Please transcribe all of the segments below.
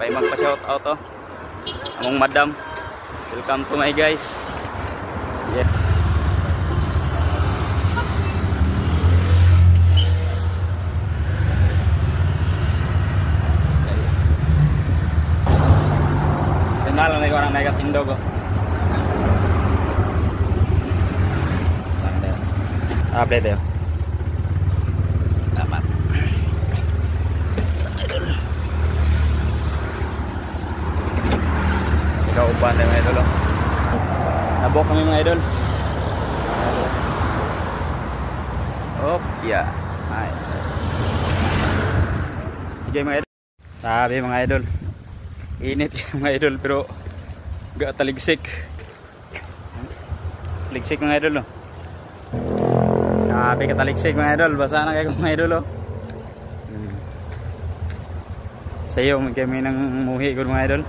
Napay magpa-shout out oh. Among madam. Welcome to my guys. Yeah. Tinggal na orang naik tindog oh. Update ya. Tamat. Idol. Ikaw upan na mga idol oh. Nabok kami mga idol. Op, ya. Ay. Sige mga idol. Sabi mga idol. Init mga idol pero gak taligsik. Taligsik mga idol oh. Sabi ka taligsik mga idol. Basa na kayo mga idol oh. Sayo kami ng muhi ko mga idol.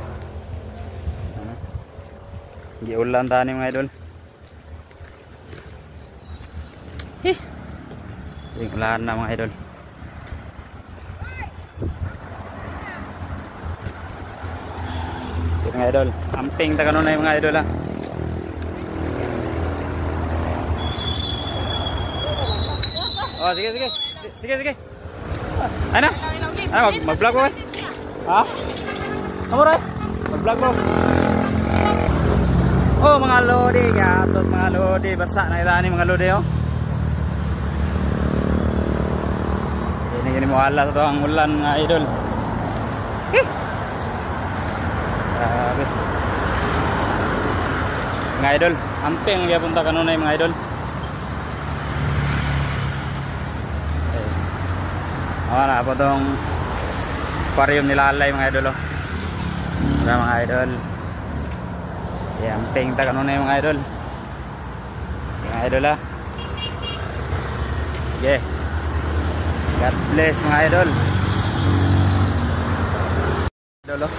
Giulan tani mga idol. Yung ulan na mga idol. Mga idol, amping ta kanon na mga idol ha. Oh, sige sige. Sige sige. Ano? Ano mag-vlog mo? Ha? Kamu ra? Mag-vlog mo. Oh, mga lodi, gatot mga lodi, basa na ilani mga lodi oh. Ini mo ala sa ang ulan mga idol. Grabe. Mga idol, amping kaya punta kanunay mga idol. Na po itong aquarium nilalay mga idol oh. Mga idol. Amping ta kanunay mga idol. Mga idol ah. Sige. God bless mga idol. Idol oh.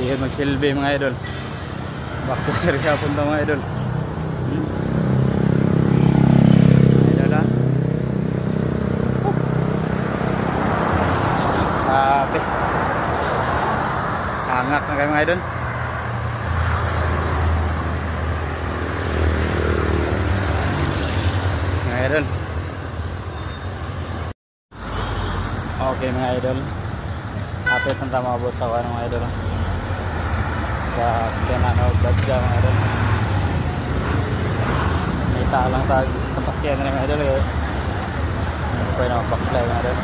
Iyon magsilbi mga idol. Back to area punta mga idol. Idol ah. Sabi. Hangat na kayo mga idol. Mga idol. Okay mga idol. Hapit na tayo mabot sa kawan mga idol. Sa sakyanan o badja mga idol. May talang tayo sa pasakyan na mga idol. Hindi pa yung backfly mga idol.